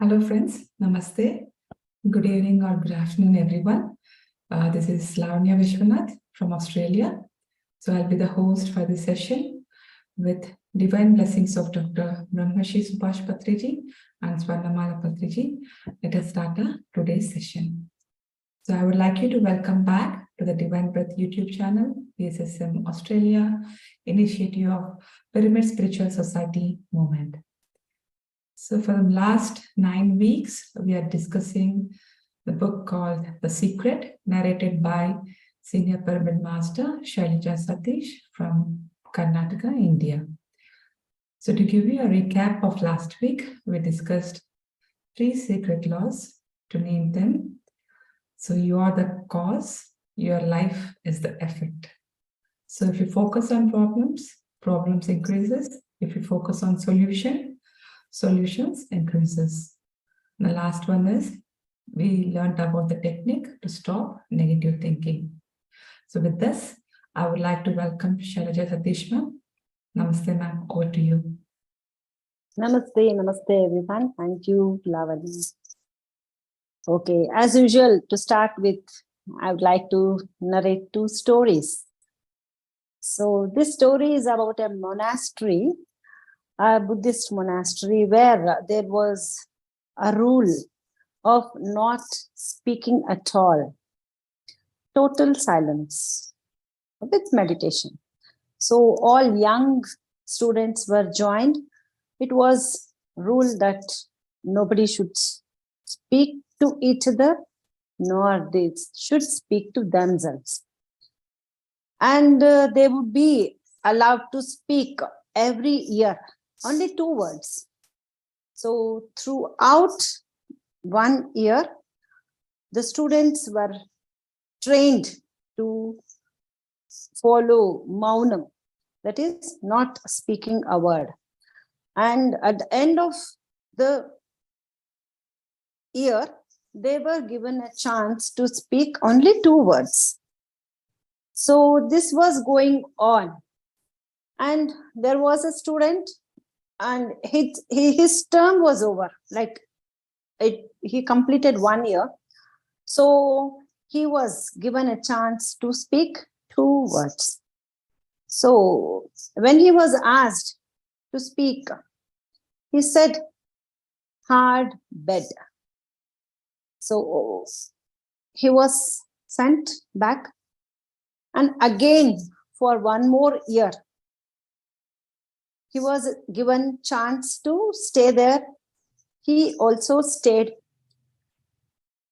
Hello friends, Namaste. Good evening or good afternoon everyone. This is Shylaja Vishwanath from Australia. So I'll be the host for this session with divine blessings of Dr. Brahmashi Subhash Patriji and Swarnamala Patriji. Let us start today's session. So I would like you to welcome back to the Divine Breath YouTube channel, PSSM Australia, initiative of Pyramid Spiritual Society movement. So for the last 9 weeks, we are discussing the book called The Secret, narrated by Senior Pyramid Master Shylaja Sathish from Karnataka, India. So to give you a recap of last week, we discussed 3 secret laws, to name them. So you are the cause, your life is the effect. So if you focus on problems increases. If you focus on solutions increases. The last one is we learned about the technique to stop negative thinking. So with this, I would like to welcome Shylaja Sathish ma'am. Namaste ma'am, over to you. Namaste everyone. Thank you, Lavani. Okay, as usual, to start with, I would like to narrate 2 stories. So this story is about a monastery, a Buddhist monastery, where there was a rule of not speaking at all, total silence with meditation. So all young students were joined. It was rule that nobody should speak to each other, nor they should speak to themselves. And they would be allowed to speak every year, only 2 words. So throughout 1 year, the students were trained to follow maunam, that is, not speaking a word. And at the end of the year, they were given a chance to speak only 2 words. So this was going on. And there was a student, and his term was over. He completed 1 year. So he was given a chance to speak 2 words. So when he was asked to speak, he said, hard bed. So he was sent back, and again for 1 more year, he was given chance to stay there. He also stayed.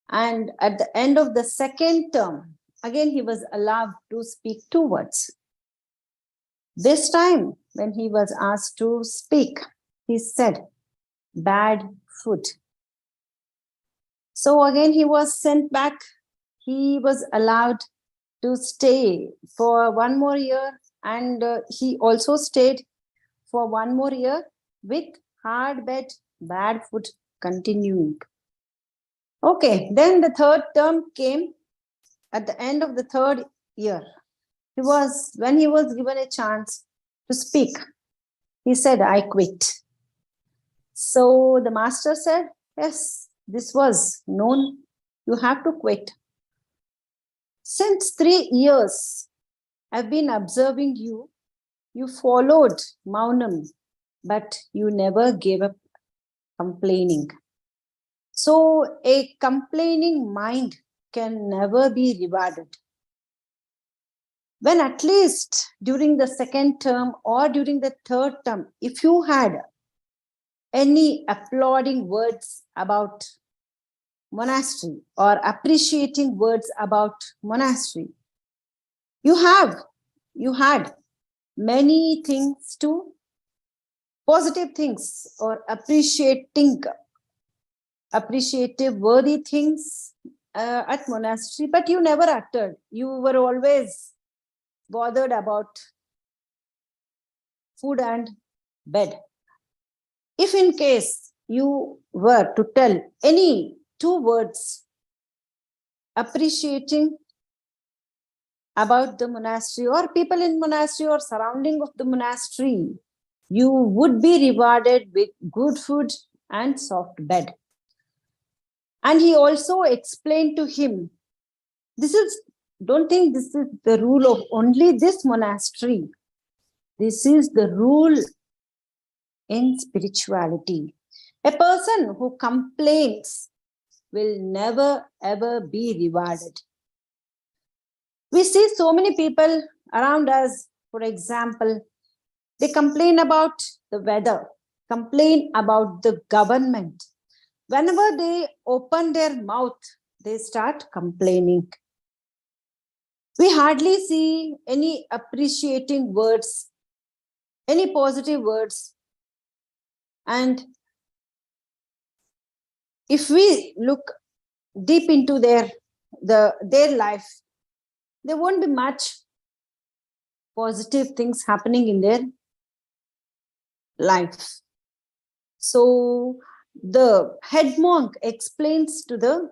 And at the end of the 2nd term, again he was allowed to speak 2 words. This time, when he was asked to speak, he said, bad food. So again he was sent back. He was allowed to stay for 1 more year, and he also stayed for 1 more year with hard bed, bad food continuing. Okay, then the 3rd term came. At the end of the 3rd year, when he was given a chance to speak, he said, I quit. So the master said, yes, this was known. You have to quit. Since 3 years, I've been observing you. You followed Maunam, but you never gave up complaining. So a complaining mind can never be rewarded. When at least during the 2nd term or during the 3rd term, if you had any applauding words about monastery or appreciating words about monastery, you had many things to positive things or appreciative worthy things at monastery, but you never uttered. You were always bothered about food and bed. If in case you were to tell any 2 words appreciating about the monastery or people in monastery or surrounding of the monastery, you would be rewarded with good food and soft bed. And he also explained to him, don't think this is the rule of only this monastery. This is the rule in spirituality. A person who complains will never ever be rewarded. We see so many people around us, for example, they complain about the weather, complain about the government. Whenever they open their mouth, they start complaining. We hardly see any appreciating words, any positive words. And if we look deep into their life, there won't be much positive things happening in their life. So the head monk explains to the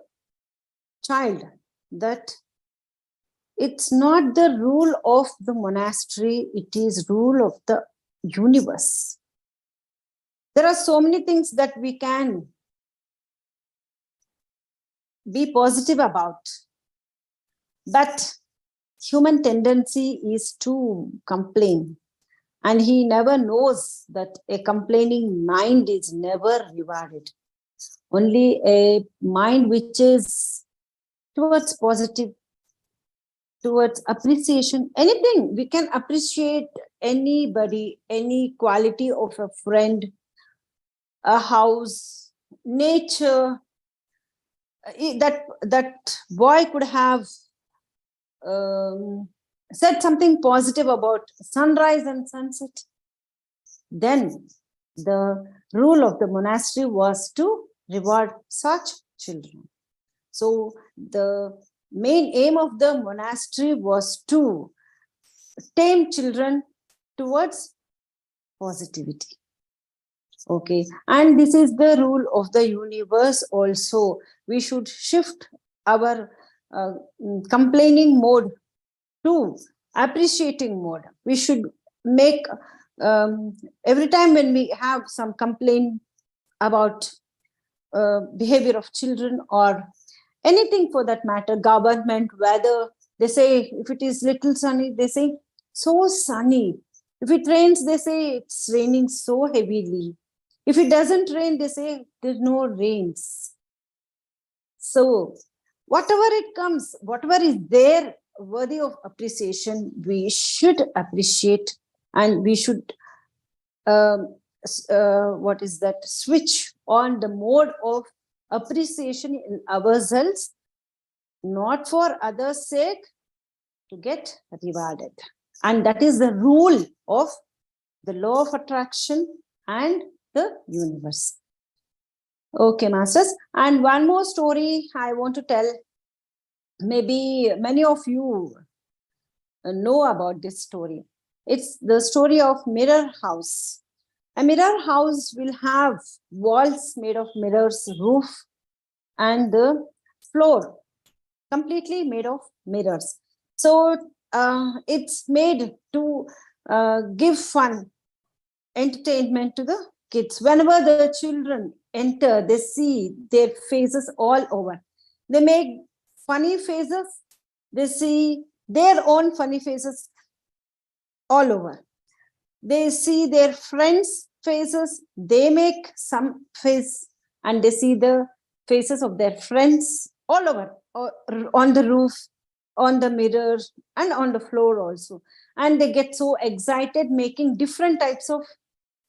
child that it's not the rule of the monastery, it is rule of the universe. There are so many things that we can be positive about, but human tendency is to complain, and he never knows that a complaining mind is never rewarded. Only a mind which is towards positive, towards appreciation, anything, we can appreciate anybody, any quality of a friend, a house, nature. That boy could have said something positive about sunrise and sunset. Then the rule of the monastery was to reward such children. So the main aim of the monastery was to tame children towards positivity. Okay, and this is the rule of the universe also. We should shift our complaining mode to appreciating mode. We should make every time when we have some complaint about behavior of children or anything for that matter, government, weather, they say if it is little sunny, they say so sunny. If it rains, they say it's raining so heavily. If it doesn't rain, they say there's no rains. So whatever it comes, whatever is there worthy of appreciation, we should appreciate, and we should switch on the mode of appreciation in ourselves, not for others' sake, to get rewarded. And that is the rule of the law of attraction and the universe. Okay, masters. And one more story I want to tell. Maybe many of you know about this story. It's the story of mirror house. A mirror house will have walls made of mirrors, roof, and the floor completely made of mirrors. So it's made to give fun, entertainment to the kids. Whenever the children enter, they see their faces all over. They make funny faces. They see their own funny faces all over. They see their friends' faces. They make some face, and they see the faces of their friends all over, or on the roof, on the mirror, and on the floor also. And they get so excited making different types of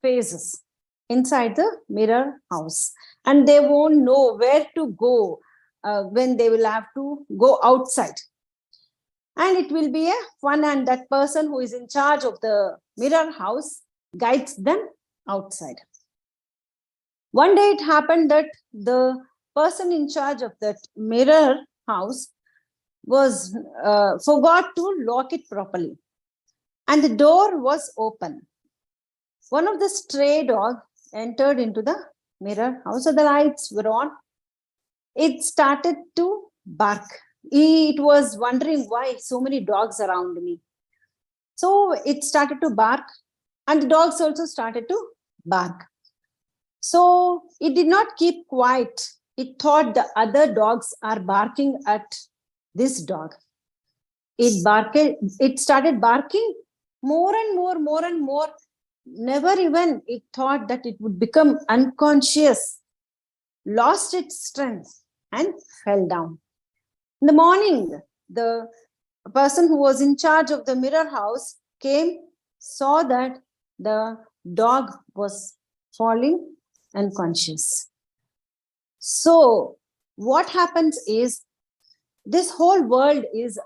faces inside the mirror house, and they won't know where to go when they will have to go outside. And it will be a fun, and that person who is in charge of the mirror house guides them outside. One day it happened that the person in charge of that mirror house was forgot to lock it properly, and the door was open. One of the stray dogs entered into the mirror house, so the lights were on. It started to bark. It was wondering why so many dogs around me. So it started to bark, and the dogs also started to bark. So it did not keep quiet. it thought the other dogs are barking at this dog. It started barking more and more. Never even it thought that it would become unconscious, lost its strength and fell down. In the morning, the person who was in charge of the mirror house came, saw that the dog was falling unconscious. So what happens is, this whole world is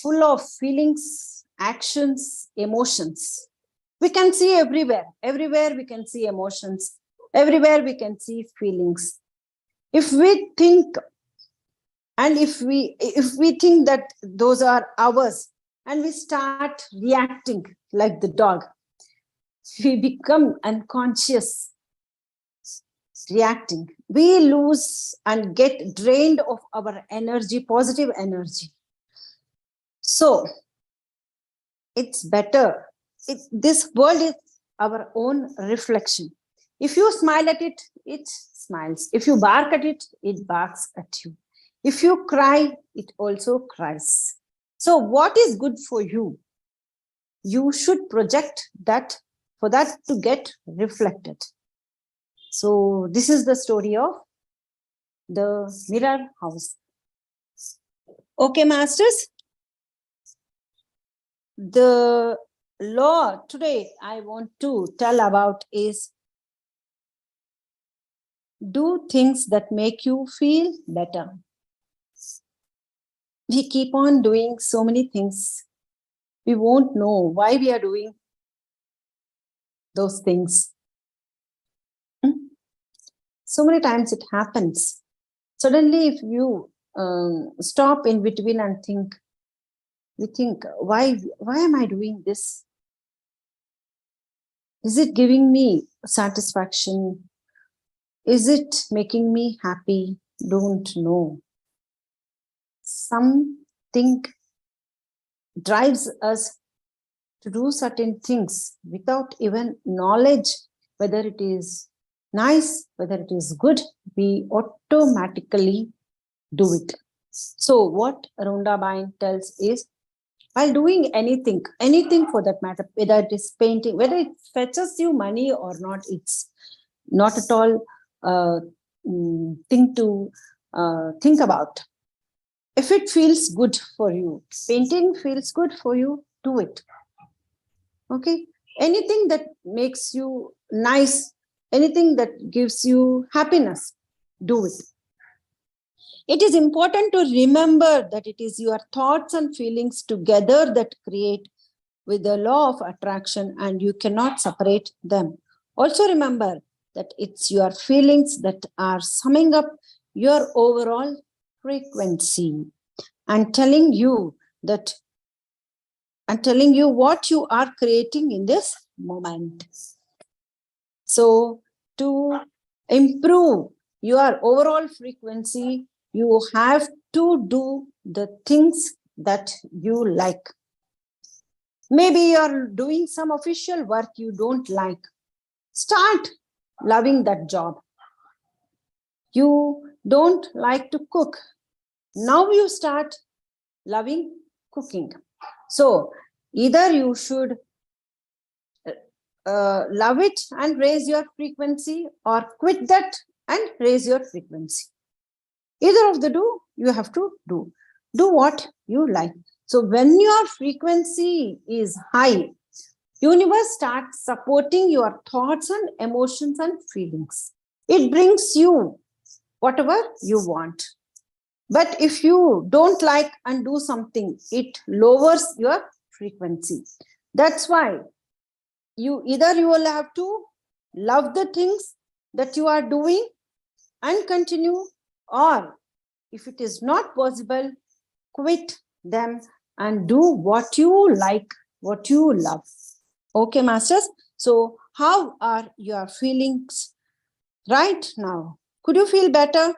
full of feelings, actions, emotions. We can see everywhere. Everywhere we can see emotions. Everywhere we can see feelings. If we think, and if we think that those are ours, and we start reacting like the dog, we become unconscious reacting. We lose and get drained of our energy, positive energy. So it's better. This world is our own reflection. If you smile at it, it smiles. If you bark at it, it barks at you. If you cry, it also cries. So what is good for you? You should project that for that to get reflected. So this is the story of the mirror house. Okay, masters. The law today I want to tell about is, do things that make you feel better. We keep on doing so many things. We won't know why we are doing those things. So many times it happens. Suddenly, if you stop in between and think, we think, why am I doing this? Is it giving me satisfaction? Is it making me happy? Don't know. Something drives us to do certain things without even knowledge whether it is nice, whether it is good. We automatically do it. So what Rhonda Byrne tells is, while doing anything for that matter, whether it is painting, whether it fetches you money or not, it's not at all thing to think about. If it feels good for you, painting feels good for you, do it. Okay, anything that makes you nice, anything that gives you happiness, do it. It is important to remember that it is your thoughts and feelings together that create with the law of attraction, and you cannot separate them. Also remember that it's your feelings that are summing up your overall frequency and telling you what you are creating in this moment. So to improve your overall frequency, you have to do the things that you like. Maybe you're doing some official work you don't like. Start loving that job. You don't like to cook. Now you start loving cooking. So either you should love it and raise your frequency, or quit that and raise your frequency. Either of the two, you have to do what you like. So when your frequency is high, universe starts supporting your thoughts and emotions and feelings. It brings you whatever you want. But if you don't like and do something, it lowers your frequency. That's why you will have to love the things that you are doing and continue, or if it is not possible, quit them and do what you like, what you love. Okay, masters. So how are your feelings right now? Could you feel better?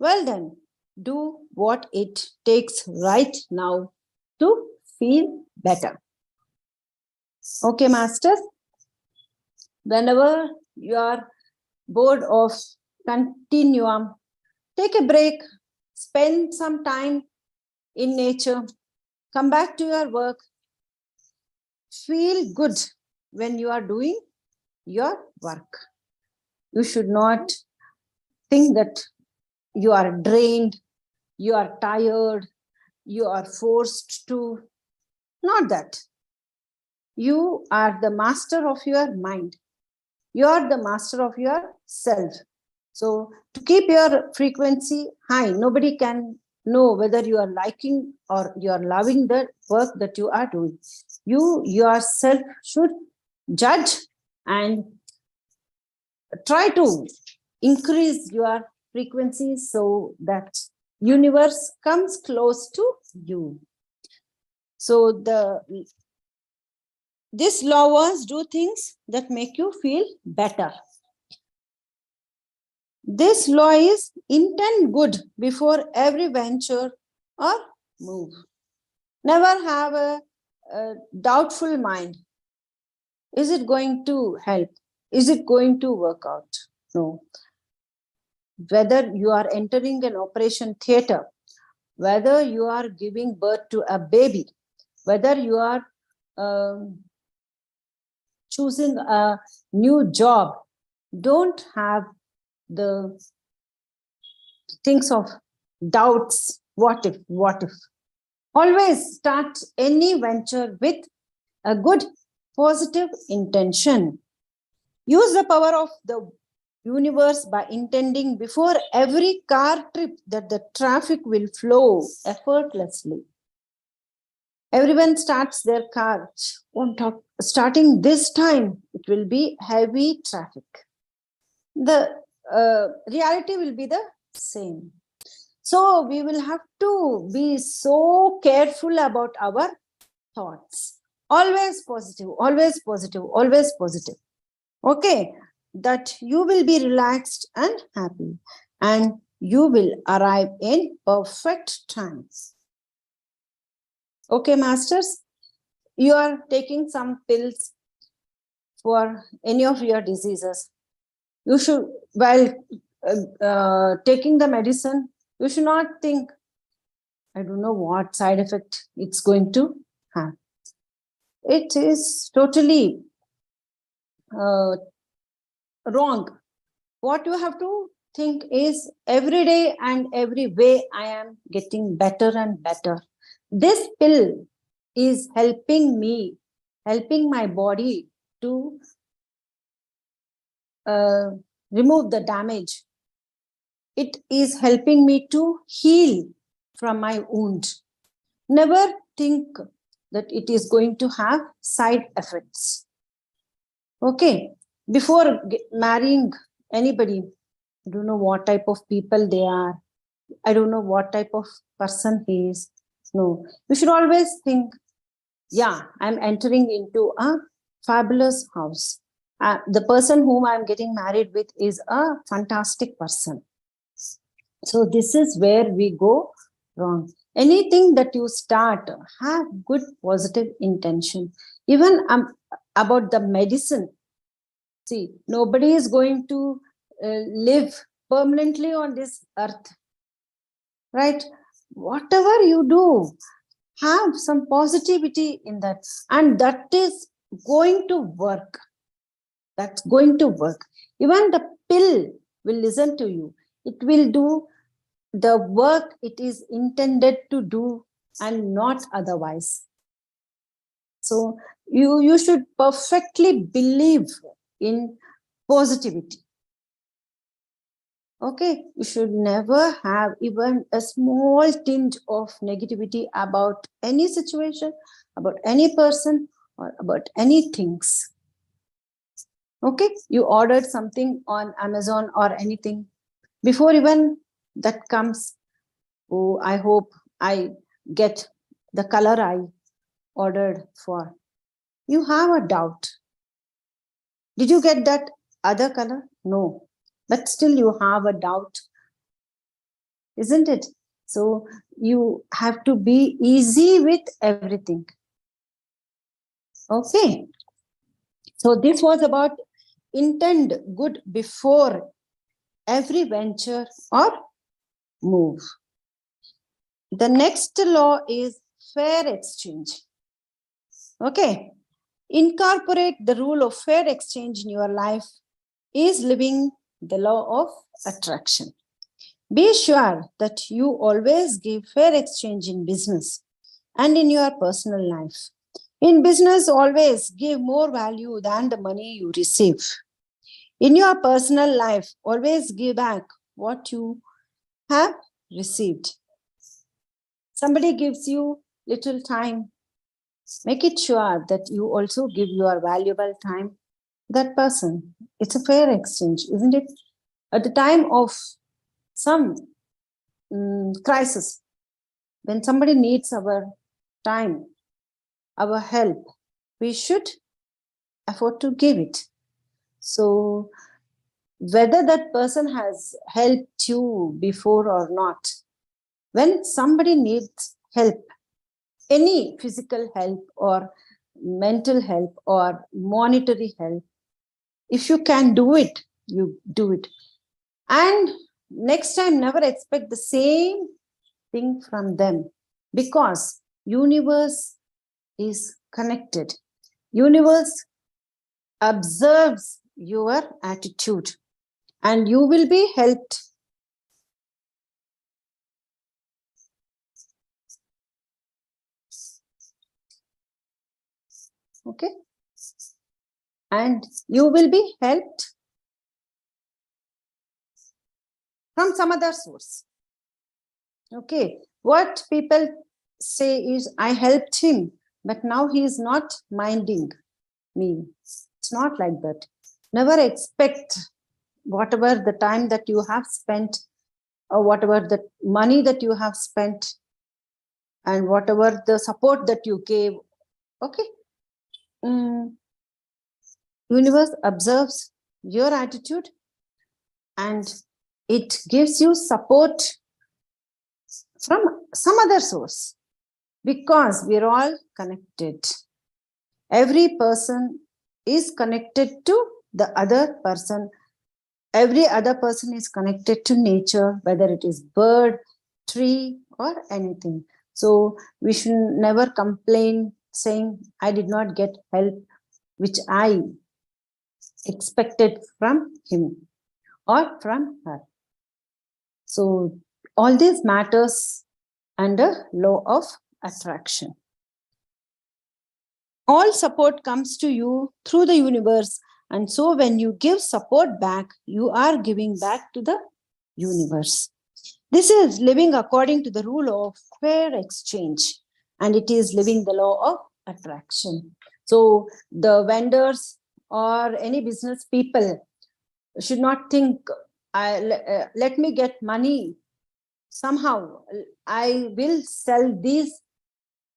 Well then, do what it takes right now to feel better. Okay, masters. Whenever you are bored of continuum, take a break, spend some time in nature, come back to your work, feel good when you are doing your work. You should not think that you are drained, you are tired, you are forced to. Not that. You are the master of your mind. You are the master of your self. So to keep your frequency high, nobody can know whether you are liking or you are loving the work that you are doing. You yourself should judge and try to increase your frequency so that universe comes close to you. So these lovers do things that make you feel better. This law is intend good before every venture or move. Never have a doubtful mind. Is it going to help? Is it going to work out? No. Whether you are entering an operation theater, whether you are giving birth to a baby, whether you are choosing a new job, don't have the things of doubts. What if? Always start any venture with a good positive intention. Use the power of the universe by intending before every car trip that the traffic will flow effortlessly. Everyone starts their car. Starting this time, it will be heavy traffic. The reality will be the same. So we will have to be so careful about our thoughts. Always positive, always positive, always positive. Okay, that you will be relaxed and happy, and you will arrive in perfect times. Okay, masters, you are taking some pills for any of your diseases. You should, while taking the medicine, you should not think, I don't know what side effect it's going to have. It is totally wrong. What you have to think is every day and every way I am getting better and better. This pill is helping me, helping my body to remove the damage. It is helping me to heal from my wound. Never think that it is going to have side effects. Okay, before marrying anybody, I don't know what type of people they are. I don't know what type of person he is. No, you should always think, yeah, I'm entering into a fabulous house. The person whom I'm getting married with is a fantastic person. So this is where we go wrong. Anything that you start, have good positive intention. Even about the medicine. See, nobody is going to live permanently on this earth. Right? Whatever you do, have some positivity in that. And that is going to work. That's going to work. Even the pill will listen to you. It will do the work it is intended to do and not otherwise. So you should perfectly believe in positivity. Okay, you should never have even a small tinge of negativity about any situation, about any person, or about any things. Okay, you ordered something on Amazon or anything. Before even that comes, oh, I hope I get the color I ordered for. You have a doubt. Did you get that other color? No. But still you have a doubt, isn't it? So you have to be easy with everything. Okay. So this was about intend good before every venture or move. The next law is fair exchange. Okay. Incorporate the rule of fair exchange in your life is living the law of attraction. Be sure that you always give fair exchange in business and in your personal life. In business, always give more value than the money you receive. In your personal life, always give back what you have received. Somebody gives you little time, make it sure that you also give your valuable time to that person. It's a fair exchange, isn't it? At the time of some crisis, when somebody needs our time, our help, we should afford to give it. So whether that person has helped you before or not, when somebody needs help, any physical help or mental help or monetary help, if you can do it, you do it. And next time, never expect the same thing from them, because universe is connected. Universe observes your attitude and you will be helped. Okay. And you will be helped from some other source. Okay. What people say is, I helped him, but now he is not minding me. It's not like that. Never expect whatever the time that you have spent, or whatever the money that you have spent, and whatever the support that you gave. Okay. Universe observes your attitude and it gives you support from some other source, because we're all connected. Every person is connected to the other person. Every other person is connected to nature, whether it is bird, tree, or anything. So we should never complain saying, I did not get help which I expected from him or from her. So all these matters under law of attraction. All support comes to you through the universe, and so when you give support back, you are giving back to the universe. This is living according to the rule of fair exchange, and it is living the law of attraction. So the vendors or any business people should not think, let me get money somehow. I will sell these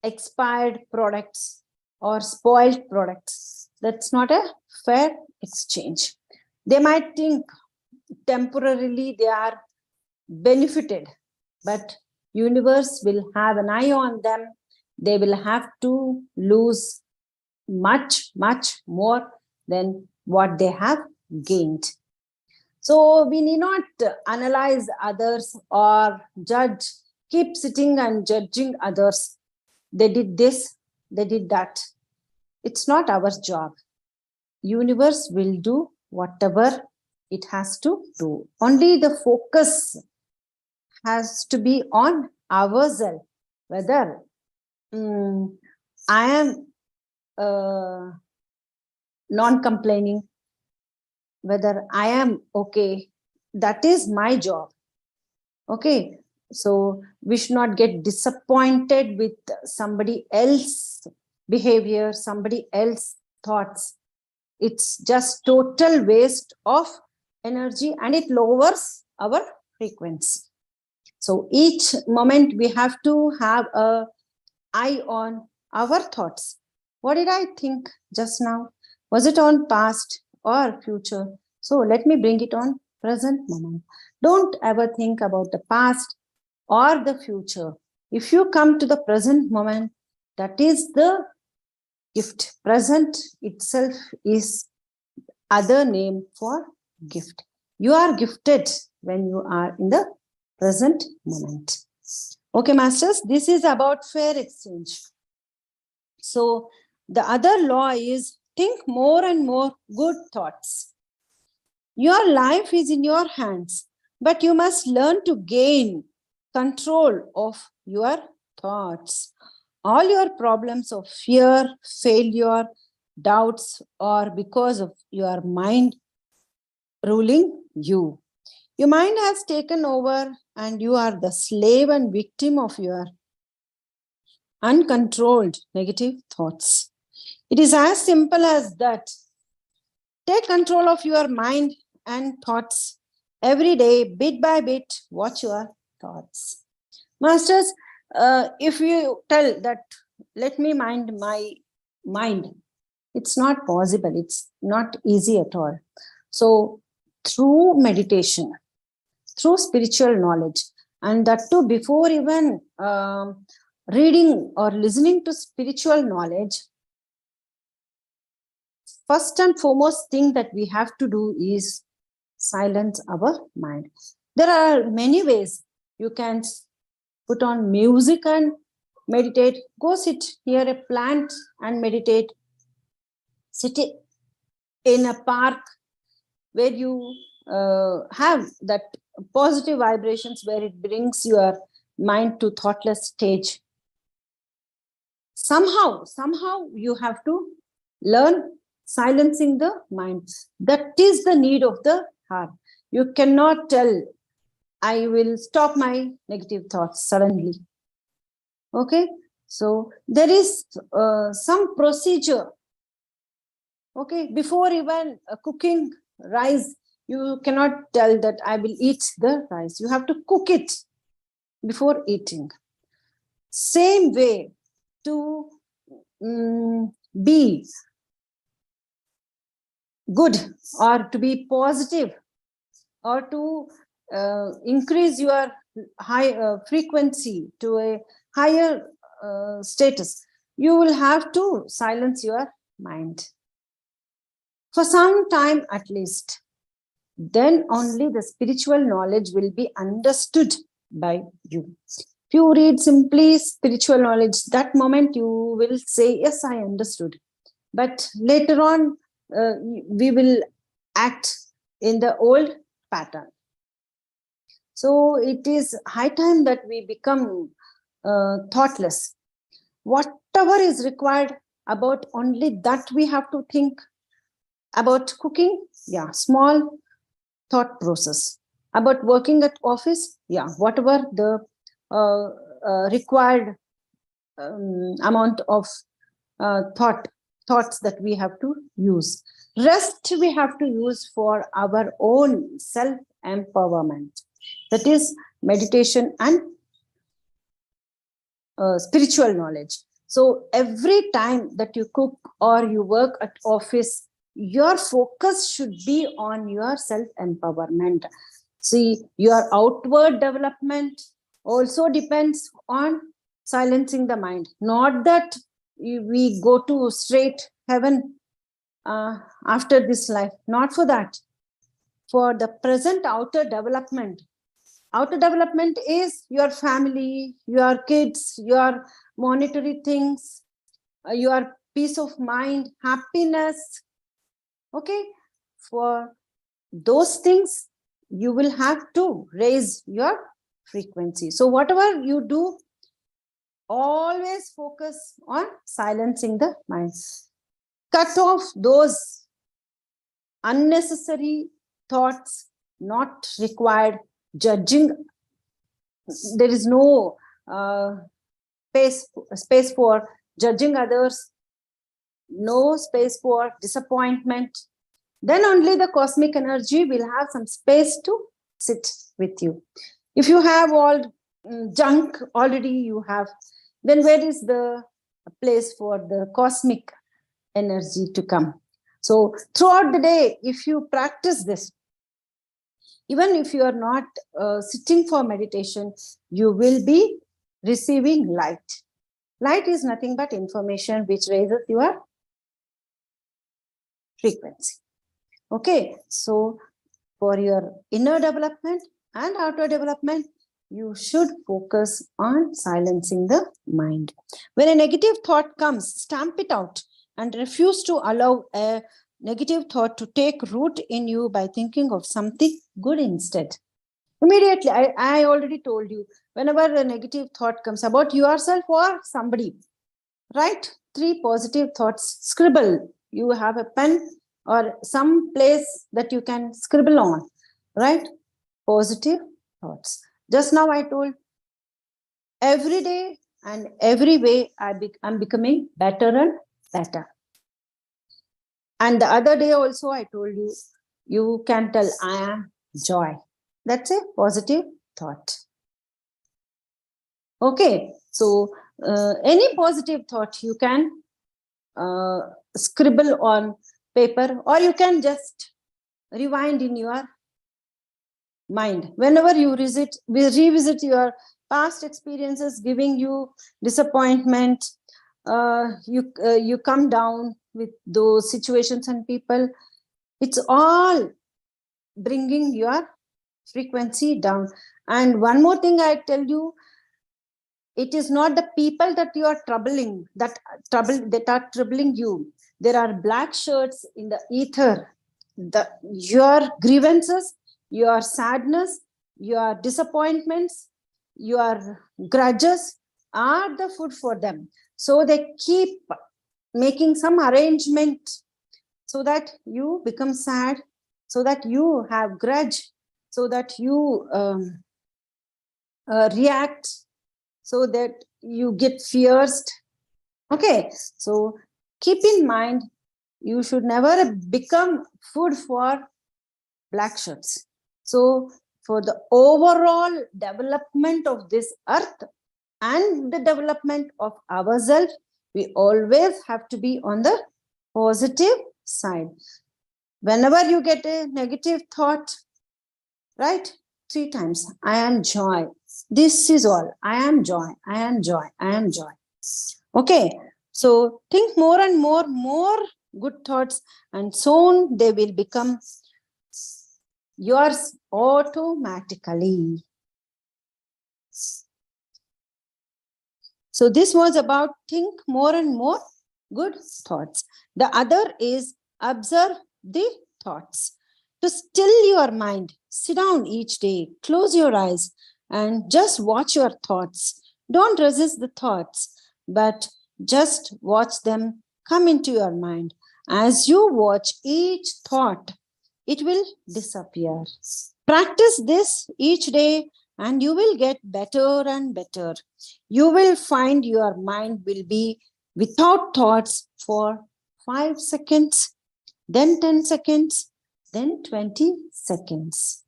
expired products or spoiled products. That's not a fair exchange. They might think temporarily they are benefited, but universe will have an eye on them. They will have to lose much more than what they have gained. So we need not analyze others or judge, keep sitting and judging others. They did this, they did that. It's not our job. Universe will do whatever it has to do. Only the focus has to be on ourselves, whether I am non-complaining, whether I am okay. That is my job. Okay. So we should not get disappointed with somebody else's behavior, somebody else's thoughts. It's just total waste of energy and it lowers our frequency. So each moment we have to have an eye on our thoughts. What did I think just now? Was it on past or future? So let me bring it on present moment. Don't ever think about the past or the future. If you come to the present moment, that is the gift. Present itself is other name for gift. You are gifted when you are in the present moment. Okay, masters, this is about fair exchange. So the other law is think more and more good thoughts. Your life is in your hands, but you must learn to gain control of your thoughts. All your problems of fear, failure, doubts are because of your mind ruling you. Your mind has taken over and you are the slave and victim of your uncontrolled negative thoughts. It is as simple as that. Take control of your mind and thoughts every day, bit by bit. Watch your thoughts. Masters, if you tell that, let me mind my mind, it's not possible. It's not easy at all. So through meditation, through spiritual knowledge, and that too before even reading or listening to spiritual knowledge, first and foremost thing that we have to do is silence our mind. There are many ways. You can put on music and meditate. Go sit near a plant and meditate. Sit in a park where you have that positive vibrations, where it brings your mind to thoughtless stage. Somehow you have to learn silencing the mind. That is the need of the heart. You cannot tell, I will stop my negative thoughts suddenly. Okay, so there is some procedure. Okay, before even cooking rice, you cannot tell that I will eat the rice. You have to cook it before eating. Same way, to be good or to be positive or to increase your high frequency to a higher status, you will have to silence your mind for some time at least. Then only the spiritual knowledge will be understood by you. If you read simply spiritual knowledge, that moment you will say, yes, I understood. But later on, we will act in the old pattern. So it is high time that we become thoughtless. Whatever is required, about only that we have to think. About cooking, yeah, small thought process. About working at office, yeah, whatever the required amount of thoughts that we have to use. Rest we have to use for our own self-empowerment. That is meditation and spiritual knowledge. So every time that you cook or you work at office, your focus should be on your self-empowerment. See, your outward development also depends on silencing the mind. Not that we go to straight heaven after this life. Not for that. For the present outer development. Outer development is your family, your kids, your monetary things, your peace of mind, happiness. Okay, for those things, you will have to raise your frequency. So whatever you do, always focus on silencing the mind. Cut off those unnecessary thoughts, not required, judging. There is no space for judging others, no space for disappointment. Then only the cosmic energy will have some space to sit with you. If you have all junk already you have, then where is the place for the cosmic energy to come? So throughout the day, if you practice this, even if you are not sitting for meditation, you will be receiving light. Light is nothing but information which raises your frequency. Okay, so for your inner development and outer development, you should focus on silencing the mind. When a negative thought comes, stamp it out and refuse to allow a negative thought to take root in you by thinking of something good instead. Immediately, I already told you, whenever a negative thought comes about yourself or somebody, write 3 positive thoughts, scribble. You have a pen or some place that you can scribble on, right? Positive thoughts. Just now I told, every day and every way I'm becoming better and better. And the other day also I told you, you can tell, I am joy. That's a positive thought. Okay, so any positive thought you can scribble on paper, or you can just rewind in your mind. Whenever you revisit your past experiences giving you disappointment, you come down with those situations and people, it's all bringing your frequency down. And one more thing I tell you, it is not the people that you are troubling, that are troubling you. There are black shirts in the ether. Your grievances, your sadness, your disappointments, your grudges are the food for them. So they keep making some arrangement so that you become sad, so that you have grudge, so that you react, so that you get fierced. Okay, so keep in mind, you should never become food for black shirts. So for the overall development of this earth and the development of ourselves, we always have to be on the positive side. Whenever you get a negative thought, right, 3 times, I am joy. This is all. I am joy. I am joy. I am joy. Okay. So think more and more good thoughts, and soon they will become yours automatically. So this was about think more and more good thoughts. The other is observe the thoughts. To still your mind, sit down each day, close your eyes, and just watch your thoughts. Don't resist the thoughts, but just watch them come into your mind. As you watch each thought, it will disappear. Practice this each day and you will get better and better. You will find your mind will be without thoughts for 5 seconds, then 10 seconds, then 20 seconds.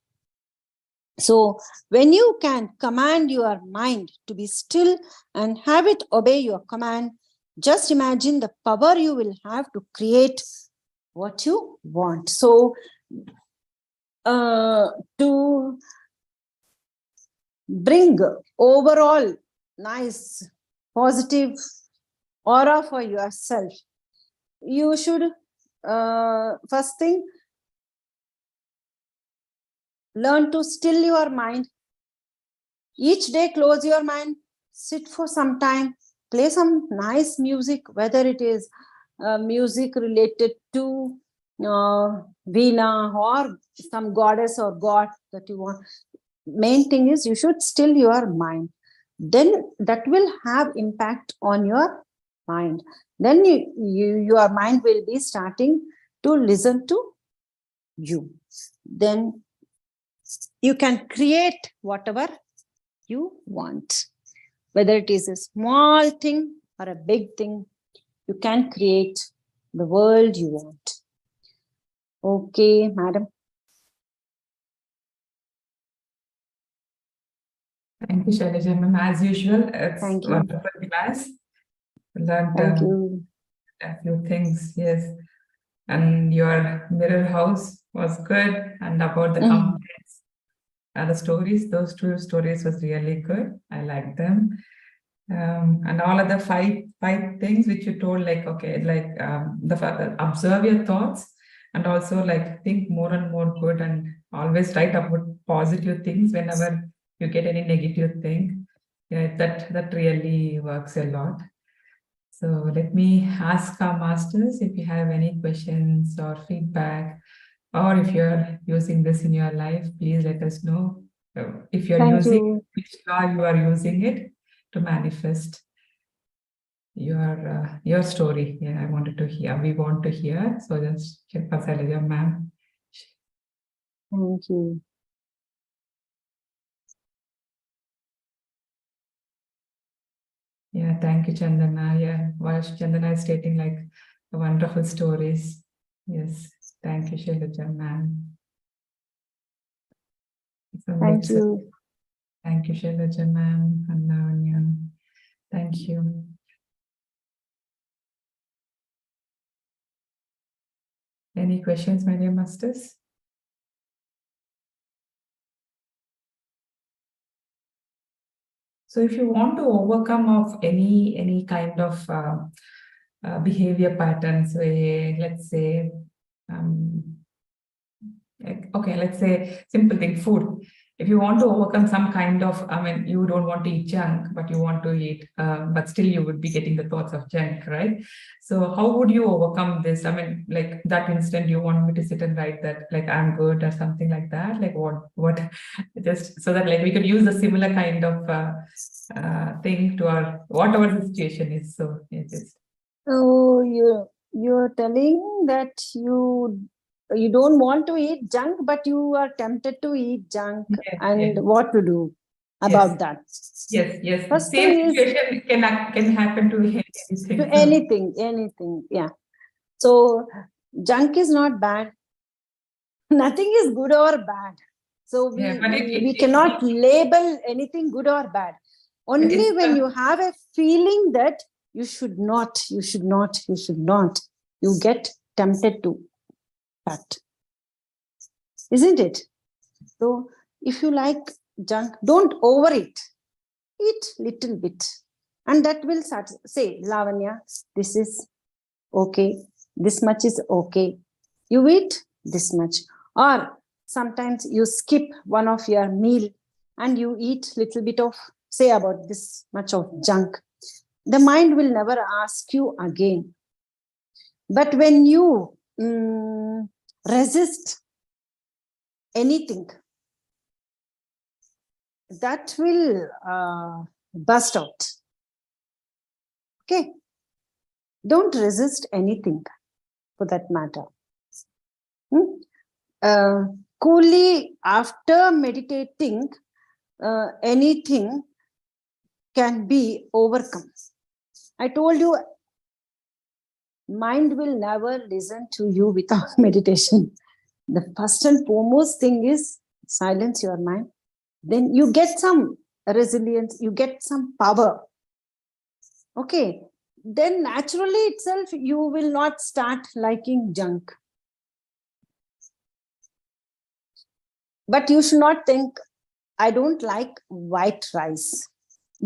So when you can command your mind to be still and have it obey your command, just imagine the power you will have to create what you want. So to bring overall nice positive aura for yourself, you should first thing, learn to still your mind. Each day, close your mind, sit for some time, play some nice music, whether it is music related to Veena or some goddess or god that you want. Main thing is you should still your mind. Then that will have impact on your mind. Then your mind will be starting to listen to you. Then you can create whatever you want. Whether it is a small thing or a big thing, you can create the world you want. Okay, madam. Thank you, Shylaja ma'am. As usual, it's Thank you. wonderful class. Learned Thank you. a few things, yes. And your mirror house was good, and about the complaints and the stories, those 2 stories was really good. I like them. And all of the five things which you told, like, okay, like observe your thoughts and also like think more and more good and always write about positive things whenever you get any negative thing. Yeah, that really works a lot. So let me ask our masters if you have any questions or feedback, or if you're using this in your life, please let us know. If you're Thank using you. which law you are using it to manifest your story. Yeah, I wanted to hear. We want to hear. So just check for Shylaja, ma'am. Thank you. Yeah, thank you, Chandana. Yeah, well, Chandana is stating like wonderful stories. Yes, thank you, Shylaja, ma'am. Thank you. Thank you, Shylaja, ma'am, and Lavanya. Thank you. Any questions, my dear masters? So if you want to overcome of any kind of behavior patterns, let's say, okay, let's say simple thing, food. If you want to overcome some kind of, I mean, you don't want to eat junk, but you want to eat, but still you would be getting the thoughts of junk, right? So how would you overcome this? I mean, like that instant you want me to sit and write that, like I'm good or something like that, like what, just so that like we could use a similar kind of thing to our, whatever the situation is. So it is. So you're telling that you don't want to eat junk, but you are tempted to eat junk, Yes, and yes, what to do yes. about that? Yes, yes. First Same thing is situation can happen to anything. to So anything. Yeah. So junk is not bad. Nothing is good or bad. So yeah, but we cannot label anything good or bad. Only it's when you have a feeling that you should not, you get tempted to that. Isn't it? So if you like junk, don't overeat. Eat little bit. And that will say, Lavanya, this is okay. This much is okay. You eat this much. Or sometimes you skip one of your meal and you eat little bit of, say about this much of junk. The mind will never ask you again. But when you resist anything, that will burst out. Okay. Don't resist anything for that matter. Coolly after meditating, anything can be overcome. I told you, mind will never listen to you without meditation. The first and foremost thing is silence your mind. Then you get some resilience, you get some power. Okay. Then naturally itself, you will not start liking junk. But you should not think, I don't like white rice.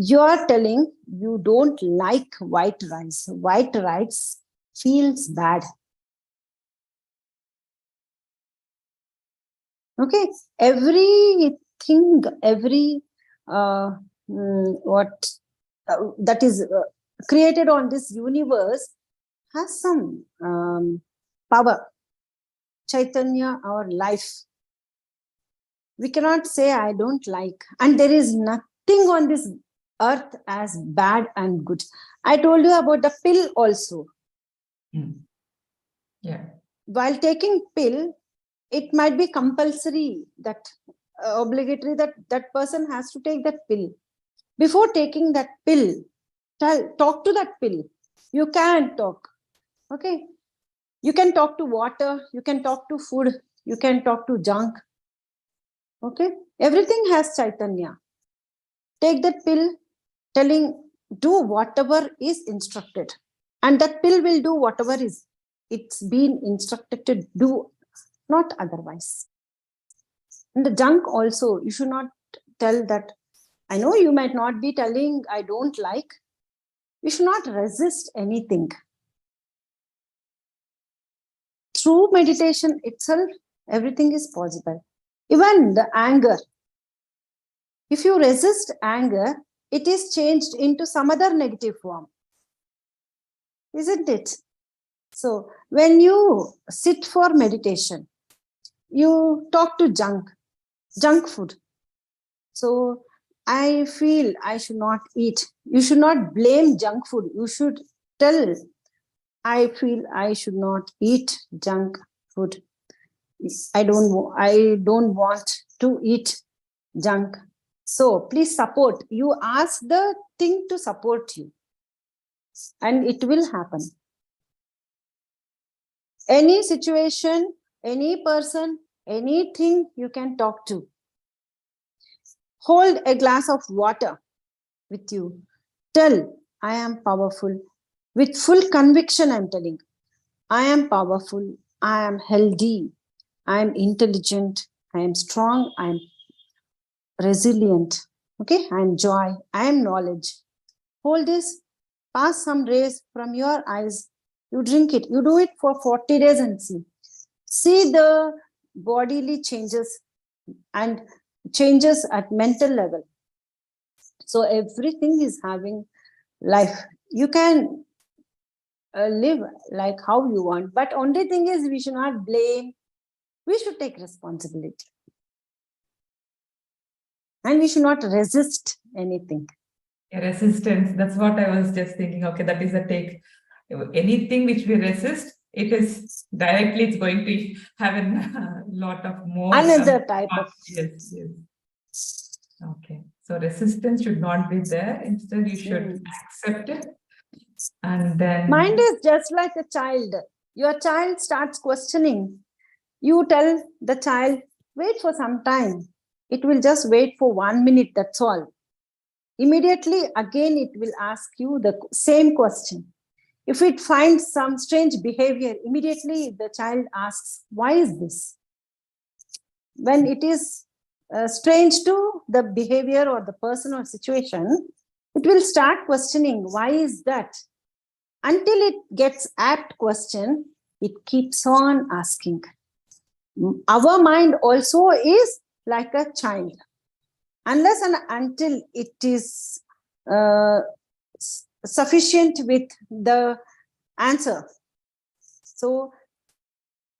You are telling you don't like white rice. White rice feels bad. Okay. Everything, every what that is created on this universe has some power, Chaitanya, or life. We cannot say I don't like, and there is nothing on this earth as bad and good. I told you about the pill also. Yeah. While taking pill, it might be compulsory, that obligatory, that person has to take that pill. Before taking that pill, talk to that pill. You can talk. Okay. You can talk to water, you can talk to food, you can talk to junk. Okay. Everything has Chaitanya. Take that pill, telling, do whatever is instructed. And that pill will do whatever is it's been instructed to do, not otherwise. And the junk also, you should not tell that. I know you might not be telling, I don't like. You should not resist anything. through meditation itself, everything is possible. Even the anger. If you resist anger, it is changed into some other negative form. Isn't it? So when you sit for meditation, you talk to junk food. So I feel I should not eat. You should not blame junk food. You should tell, I feel I should not eat junk food. I don't want to eat junk. So please support. You ask the thing to support you, and it will happen. Any situation, any person, anything you can talk to. Hold a glass of water with you. Tell, I am powerful. With full conviction, I'm telling, I am powerful. I am healthy. I am intelligent. I am strong. I am resilient. Okay, I am joy. I am knowledge. Hold this. Pass some rays from your eyes. You drink it. You do it for 40 days and see. See the bodily changes and changes at mental level. So everything is having life. You can live like how you want, but only thing is we should not blame. We should take responsibility. And we should not resist anything. Resistance, that's what I was just thinking. Okay, that is the take. Anything which we resist, it's going to have a lot of more. Another type of. Yes. Okay, so resistance should not be there. Instead, you should accept it. And then mind is just like a child. Your child starts questioning. You tell the child, wait for some time. It will just wait for 1 minute, that's all. Immediately, again, it will ask you the same question. If it finds some strange behavior, immediately the child asks, why is this? When it is strange to the behavior or the person or situation, it will start questioning, why is that? Until it gets apt question, it keeps on asking. Our mind also is like a child. Unless and until it is sufficient with the answer. So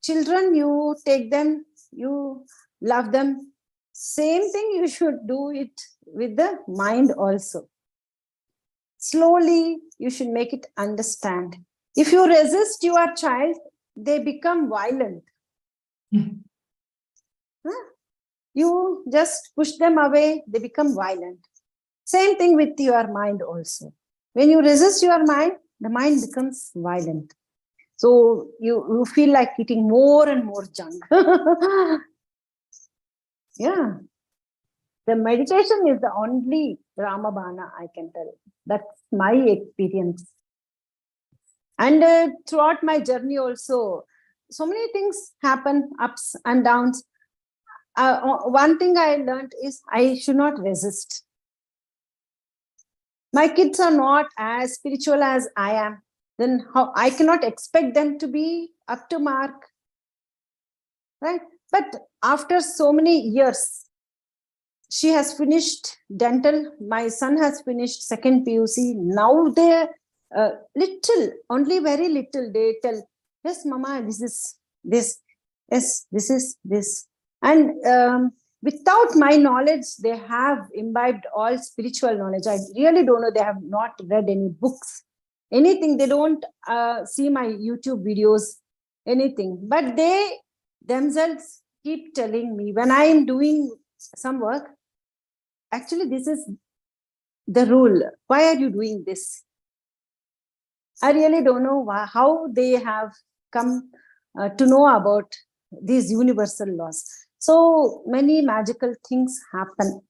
children, you take them, you love them. Same thing you should do it with the mind also. Slowly, you should make it understand. If you resist your child, they become violent. You just push them away, they become violent. Same thing with your mind also. When you resist your mind, the mind becomes violent. So you feel like eating more and more junk. Yeah. The meditation is the only Ramabana I can tell. That's my experience. And throughout my journey also, so many things happen, ups and downs. One thing I learned is I should not resist. My kids are not as spiritual as I am. Then how I cannot expect them to be up to mark, right? But after so many years, she has finished dental. My son has finished second PUC. Now they're only very little. They tell, yes, Mama, this is this. Yes, this is this. And without my knowledge, they have imbibed all spiritual knowledge. I really don't know. They have not read any books, anything. They don't see my YouTube videos, anything. But they themselves keep telling me when I am doing some work, actually, this is the rule. Why are you doing this? I really don't know how they have come to know about these universal laws. So many magical things happen.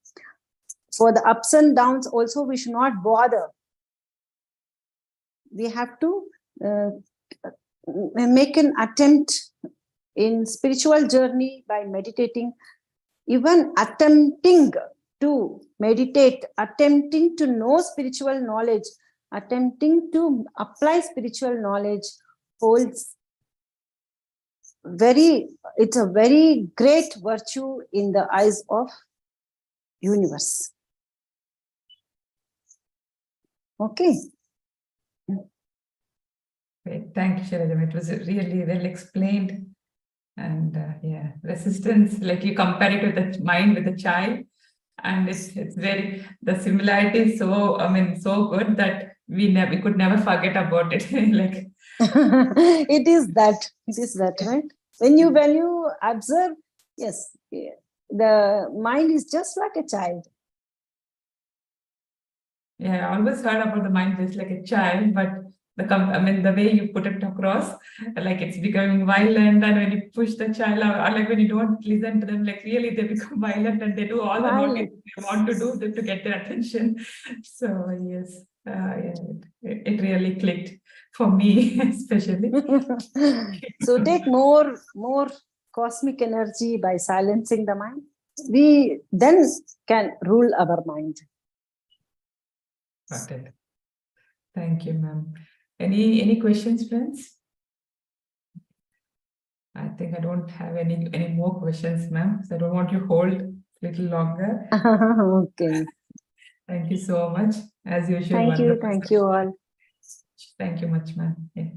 For the ups and downs also, we should not bother. We have to make an attempt in spiritual journey by meditating. Even attempting to meditate, attempting to know spiritual knowledge, attempting to apply spiritual knowledge holds it's a very great virtue in the eyes of universe. Okay. Great. Thank you, Shylaja. It was really well explained. And yeah, resistance, like you compare it with the mind with a child, and it's very, the similarity is so, I mean, so good that we could never forget about it. Like It is that, right? When you observe, yes, the mind is just like a child. yeah, I always heard about the mind just like a child, but I mean, the way you put it across, like it's becoming violent, and when you push the child out, or like when you don't listen to them, like really they become violent and they do all the naughty Violent. things they want to do to get their attention. So yes, yeah, it really clicked for me, especially. So take more cosmic energy by silencing the mind. We then can rule our mind. Got it. Thank you, ma'am. Any questions, friends? I think I don't have any more questions, ma'am. So I don't want you to hold a little longer. Okay. Thank you so much. As usual, Thank you. wonderful. Thank you all. Thank you much, ma'am. Yeah,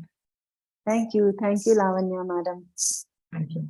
Thank you. Thank you, Lavanya, madam. thank you.